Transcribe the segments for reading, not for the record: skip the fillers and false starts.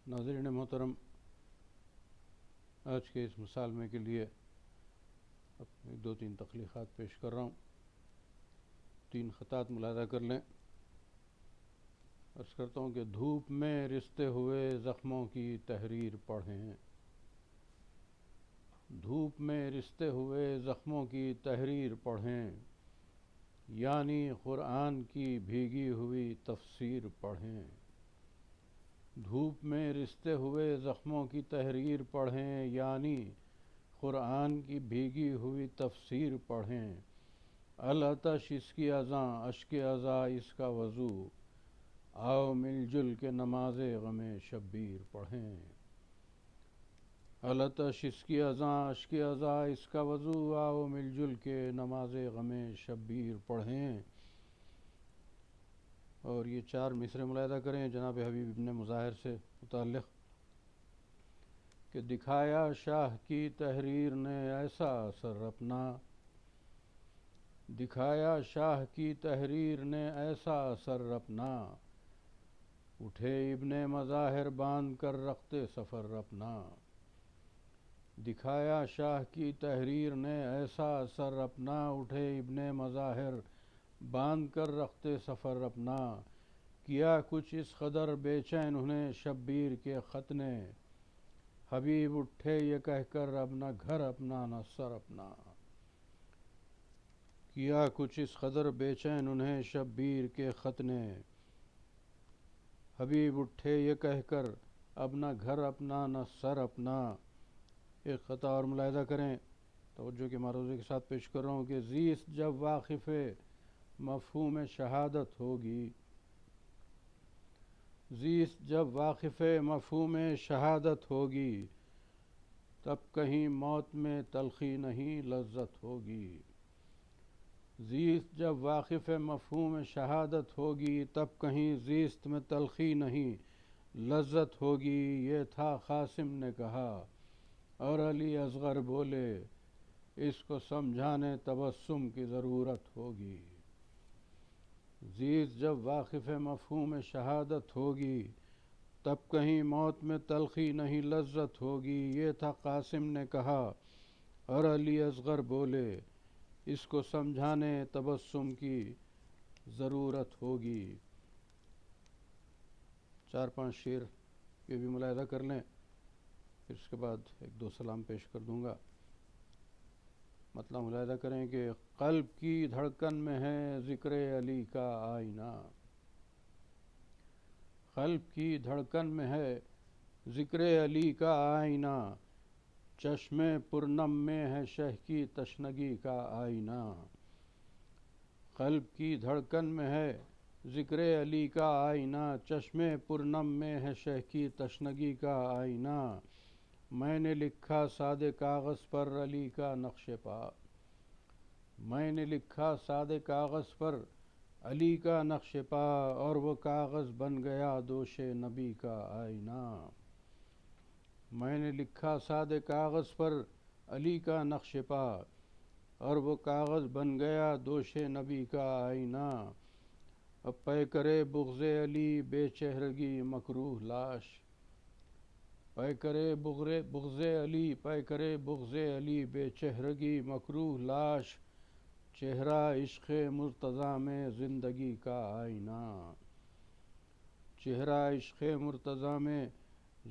ناظرین محترم، آج کے اس مصالحے کے لیے اپنی 2-3 تخلیقات پیش کر رہا ہوں. 3 خطات ملاحظہ کر لیں. عرض کرتا ہوں کہ دھوپ میں رستے ہوئے زخموں کی تحریر پڑھیں. دھوپ میں رستے ہوئے زخموں کی تحریر پڑھیں، یعنی قرآن کی بھیگی ہوئی تفسیر پڑھیں. دھوپ میں رستے ہوئے زخموں کی تحریر پڑھیں، یعنی قرآن کی بھیگی ہوئی تفسیر پڑھیں. العطش اس کی اذاں، اشک ازاں اس کا وضو، آؤ مل جل کے نماز غم شبیر پڑھیں. العطش اس کی اذاں، اشک ازاں اس کا وضو، آؤ مل جل کے نماز غم شبیر پڑھیں. اور یہ 4 مصرے ملاحظہ کریں جناب حبیب ابن مظاہر سے متعلق کہ دکھایا شاہ کی تحریر نے ایسا اثر اپنا، دکھایا شاہ کی تحریر نے ایسا اثر اپنا، اٹھے ابن مظاہر باندھ کر رخت سفر اپنا. دکھایا شاہ کی تحریر نے ایسا اثر اپنا، اٹھے ابن مظاہر باندھ کر رخت سفر اپنا. کیا کچھ اس قدر بے چین انہیں شبیر کے خط نے، حبیب اٹھے یہ کہہ کر اب نہ گھر اپنا نہ سر اپنا. کیا کچھ اس قدر بے چین انہیں شبیر کے خط نے، حبیب اٹھے یہ کہہ کر اب نہ گھر اپنا نہ سر اپنا. ایک خطا اور ملاحظہ کریں، توجہ کے معروضے کے ساتھ پیش کر رہا ہوں کہ زیست جب واقف مفہوم شہادت ہوگی، زیست جب واقف مفہوم شہادت ہوگی، تب کہیں موت میں تلخی نہیں لذت ہوگی. زیست جب واقف مفہوم شہادت ہوگی، تب کہیں زیست میں تلخی نہیں لذت ہوگی. یہ تھا قاسم نے کہا اور علی اصغر بولے، اس کو سمجھانے تبسم کی ضرورت ہوگی. زیست جب واقف مفہوم شہادت ہوگی، تب کہیں موت میں تلخی نہیں لذت ہوگی. یہ تھا قاسم نے کہا اور علی اصغر بولے، اس کو سمجھانے تبسم کی ضرورت ہوگی. 4-5 شعر یہ بھی ملاحظہ کر لیں، پھر اس کے بعد 1-2 سلام پیش کر دوں گا. مطلب ملاحظہ کریں کہ قلب کی دھڑکن میں ہے ذکر علی کا آئینہ، قلب کی دھڑکن میں ہے ذکر علی کا آئینہ، چشم پرنم میں ہے شہ کی تشنگی کا آئینہ. قلب کی دھڑکن میں ہے ذکر علی کا آئینہ، چشم پرنم میں ہے شہ کی تشنگی کا آئینہ. میں نے لکھا سادے کاغذ پر علی کا نقش پا، میں نے لکھا سادے کاغذ پر علی کا نقش پا، اور وہ کاغذ بن گیا دوش نبی کا آئینہ. میں نے لکھا سادے کاغذ پر علی کا نقش پا، اور وہ کاغذ بن گیا دوش نبی کا آئینہ. اب پے کرے بغض علی بے چہرگی مکروہ لاش، پے کرے بغض علی، پے کرے بغض علی بے چہرگی مکروہ لاش. چہرہ عشق مرتضیٰ میں زندگی کا آئینہ، چہرہ عشق مرتضیٰ میں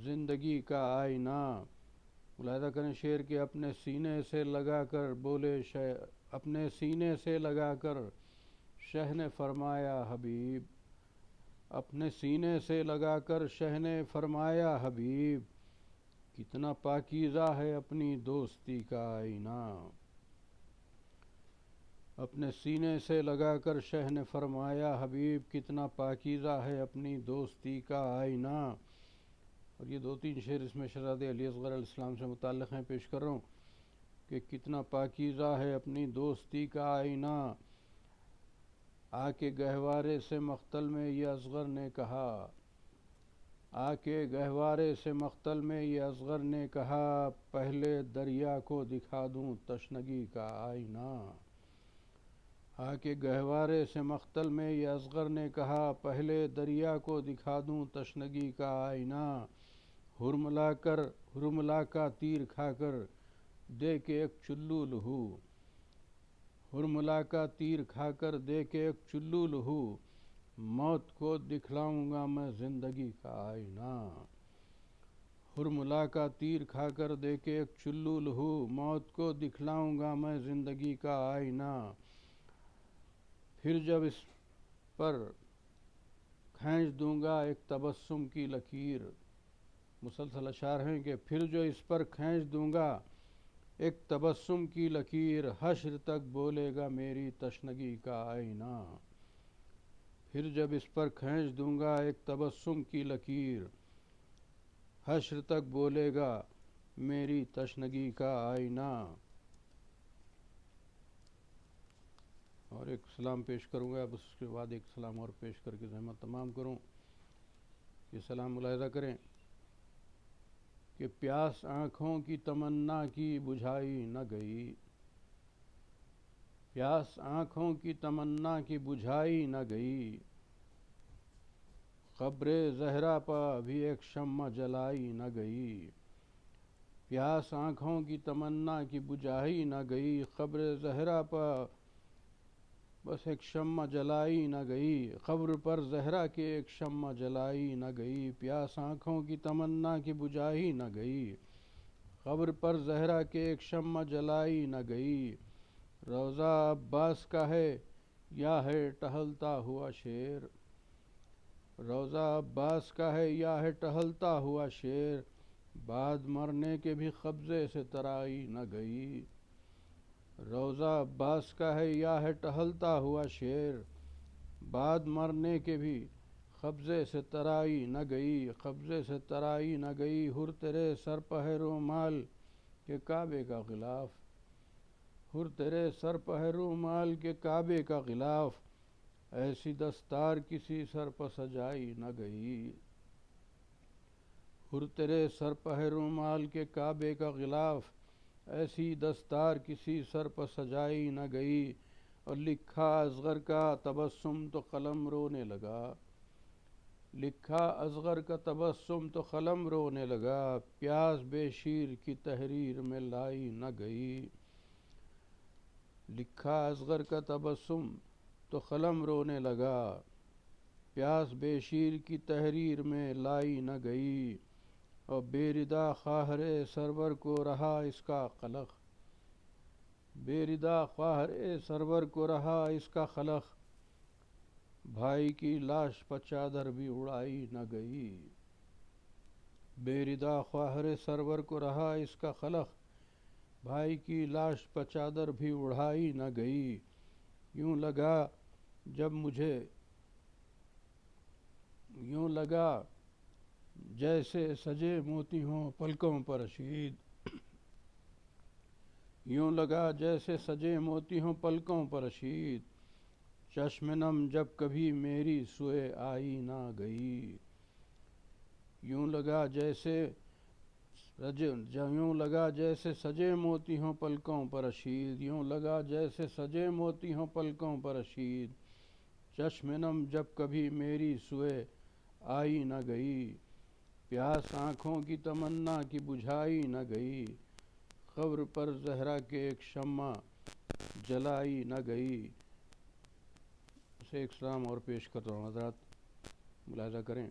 زندگی کا آئینہ. ملاحظہ کریں شعر کے اپنے سینے سے لگا کر بولے اپنے سینے سے لگا کر شہ نے فرمایا حبیب، اپنے سینے سے لگا کر شہ نے فرمایا حبیب، کتنا پاکیزہ ہے اپنی دوستی کا آئینہ. اپنے سینے سے لگا کر شہ نے فرمایا حبیب، کتنا پاکیزہ ہے اپنی دوستی کا آئینہ. اور یہ 2-3 شعر اس میں شہزادے علی اصغر علیہ السلام سے متعلق ہیں، پیش کر رہا ہوں کہ کتنا پاکیزہ ہے اپنی دوستی کا آئینہ. آ کے گہوارے سے مختل میں یہ اصغر نے کہا، آ کے گہوارے سے مختل میں یہ اصغر نے کہا، پہلے دریا کو دکھا دوں تشنگی کا آئینہ. آ کے گہوارے سے مختل میں یہ اصغر نے کہا، پہلے دریا کو دکھا دوں تشنگی کا آئینہ. ہرملا کا تیر کھا کر دے کے ایک چلو لہو، ہرملا کا تیر کھا کر دے کے ایک چلو لہو، موت کو دکھلاؤں گا میں زندگی کا آئینہ، ہرملا کا تیر کھا کر دے کے ایک چلو لہو، موت کو دکھلاؤں گا میں زندگی کا آئینہ، پھر جب اس پر کھینچ دوں گا ایک تبسم کی لکیر، مسلسل اشعار ہیں کہ پھر جو اس پر کھینچ دوں گا ایک تبسم کی لکیر، حشر تک بولے گا میری تشنگی کا آئینہ، پھر جب اس پر کھینچ دوں گا ایک تبسم کی لکیر، حشر تک بولے گا میری تشنگی کا آئینہ۔ اور ایک سلام پیش کروں گا، بس اس کے بعد ایک سلام اور پیش کر کے زحمت تمام کروں۔ یہ سلام ملاحظہ کریں کہ پیاس آنکھوں کی تمنا کی بجھائی نہ گئی، پیاس آنکھوں کی تمنا کی بجھائی نہ گئی، قبر زہرا پہ بھی ایک شمع جلائی نہ گئی، پیاس آنکھوں کی تمنا کی بجھائی نہ گئی، قبر زہرا پہ بس ایک شمع جلائی نہ گئی، قبر پر زہرا کے ایک شمع جلائی نہ گئی، پیاس آنکھوں کی تمنا کی بجھائی نہ گئی، قبر پر زہرا کے ایک شمع جلائی نہ گئی، روضہ عباس کا ہے یا ہے ٹہلتا ہوا شیر، روضہ عباس کا ہے یا ہے ٹہلتا ہوا شیر، بعد مرنے کے بھی قبضے سے ترائی نہ گئی، روضہ عباس کا ہے یا ہے ٹہلتا ہوا شیر، بعد مرنے کے بھی قبضے سے ترائی نہ گئی، قبضے سے ترائی نہ گئی، ہر تیرے سر پہ رومال کے کعبے کا غلاف، ہر تیرے سر پہ رومال کے کعبے کا غلاف، ایسی دستار کسی سر پہ سجائی نہ گئی، ہر تیرے سر پہ رومال کے کعبے کا غلاف، ایسی دستار کسی سر پہ سجائی نہ گئی، اور لکھا اصغر کا تبسم تو قلم رونے لگا، لکھا اصغر کا تبسم تو قلم رونے لگا، پیاس بے شیر کی تحریر میں لائی نہ گئی، لکھا اصغر کا تبسم تو قلم رونے لگا، پیاس بے شیر کی تحریر میں لائی نہ گئی، اور بے ردا خواہر سرور کو رہا اس کا قلق، بے ردا خواہر سرور کو رہا اس کا قلق، بھائی کی لاش پر چادر بھی اڑائی نہ گئی، بے ردا خواہر سرور کو رہا اس کا قلق، بھائی کی لاش پر چادر بھی اڑائی نہ گئی، یوں لگا جب مجھے یوں لگا جیسے سجے موتی ہوں پلکوں پر رشید، یوں لگا جیسے سجے موتی ہوں پلکوں پر رشید، چشم نم جب کبھی میری سوئے آئی نہ گئی، یوں لگا جیسے یوں لگا جیسے سجے موتی ہوں پلکوں پر رشید، یوں لگا جیسے سجے موتی ہوں پلکوں پر رشید، چشم نم جب کبھی میری سوئے آئی نہ گئی، پیاس آنکھوں کی تمنا کی بجھائی نہ گئی، قبر پر زہرا کے ایک شمع جلائی نہ گئی۔ اسے ایک سلام اور پیش کرتا ہوں، حضرات ملاحظہ کریں،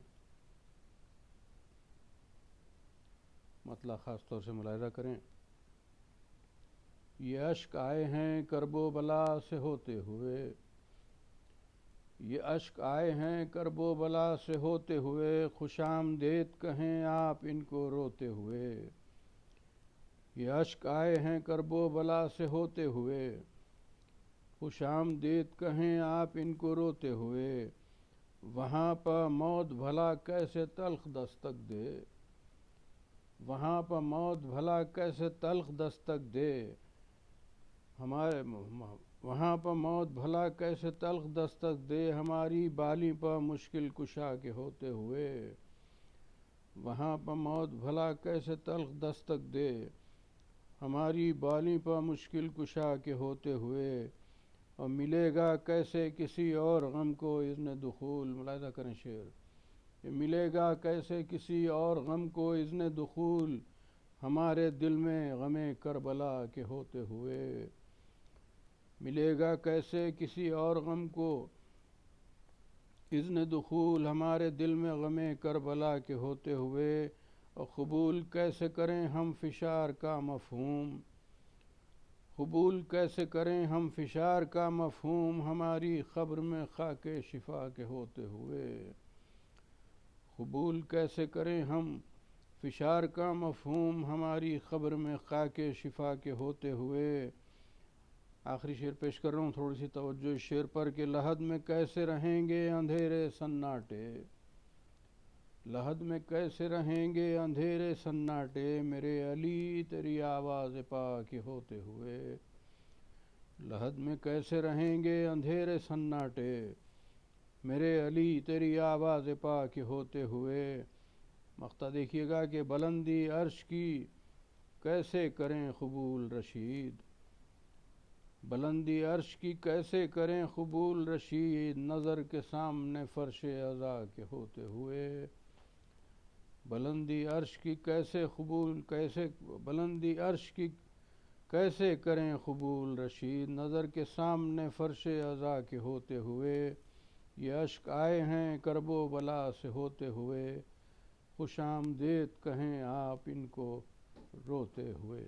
مطلع خاص طور سے ملاحظہ کریں، یہ اشک آئے ہیں کرب و بلا سے ہوتے ہوئے، یہ اشک آئے ہیں کرب و بلا سے ہوتے ہوئے، خوش آمدید کہیں آپ ان کو روتے ہوئے، یہ اشک آئے ہیں کرب و بلا سے ہوتے ہوئے، خوش آمدید کہیں آپ ان کو روتے ہوئے، وہاں پہ موت بھلا کیسے تلخ دستک دے، وہاں پہ موت بھلا کیسے تلخ دستک دے، ہمارے وہاں پہ موت بھلا کیسے تلخ دستک دے، ہماری بالی پہ مشکل کشا کے ہوتے ہوئے، وہاں پہ موت بھلا کیسے تلخ دستک دے، ہماری بالی پہ مشکل کشا کے ہوتے ہوئے، اور ملے گا کیسے کسی اور غم کو اذن دخول۔ ملاحظہ کریں شعر، یہ ملے گا کیسے کسی اور غم کو اذن دخول ہمارے دل میں غم کربلا کے ہوتے ہوئے، ملے گا کیسے کسی اور غم کو اذن دخول ہمارے دل میں غم کربلا کے ہوتے ہوئے، اور قبول کیسے کریں ہم فشار کا مفہوم، قبول کیسے کریں ہم فشار کا مفہوم ہماری قبر میں خاک شفا کے ہوتے ہوئے، قبول کیسے کریں ہم فشار کا مفہوم ہماری قبر میں خاک شفا کے ہوتے ہوئے۔ آخری شعر پیش کر رہا ہوں، تھوڑی سی توجہ اس شعر پر کہ لحد میں کیسے رہیں گے اندھیرے سناٹے، لحد میں کیسے رہیں گے اندھیرے سناٹے، میرے علی تیری آواز پا کے ہوتے ہوئے، لحد میں کیسے رہیں گے اندھیرے سناٹے، میرے علی تیری آواز پا کے ہوتے ہوئے۔ مقطع دیکھیے گا کہ بلندی عرش کی کیسے کریں قبول رشید، بلندی عرش کی کیسے کریں قبول رشید، نظر کے سامنے فرش عزا کے ہوتے ہوئے، بلندی عرش کی کیسے بلندی عرش کی کیسے کریں قبول رشید، نظر کے سامنے فرش عزا کے ہوتے ہوئے، یہ اشک آئے ہیں کرب و بلا سے ہوتے ہوئے، خوش آمدید کہیں آپ ان کو روتے ہوئے۔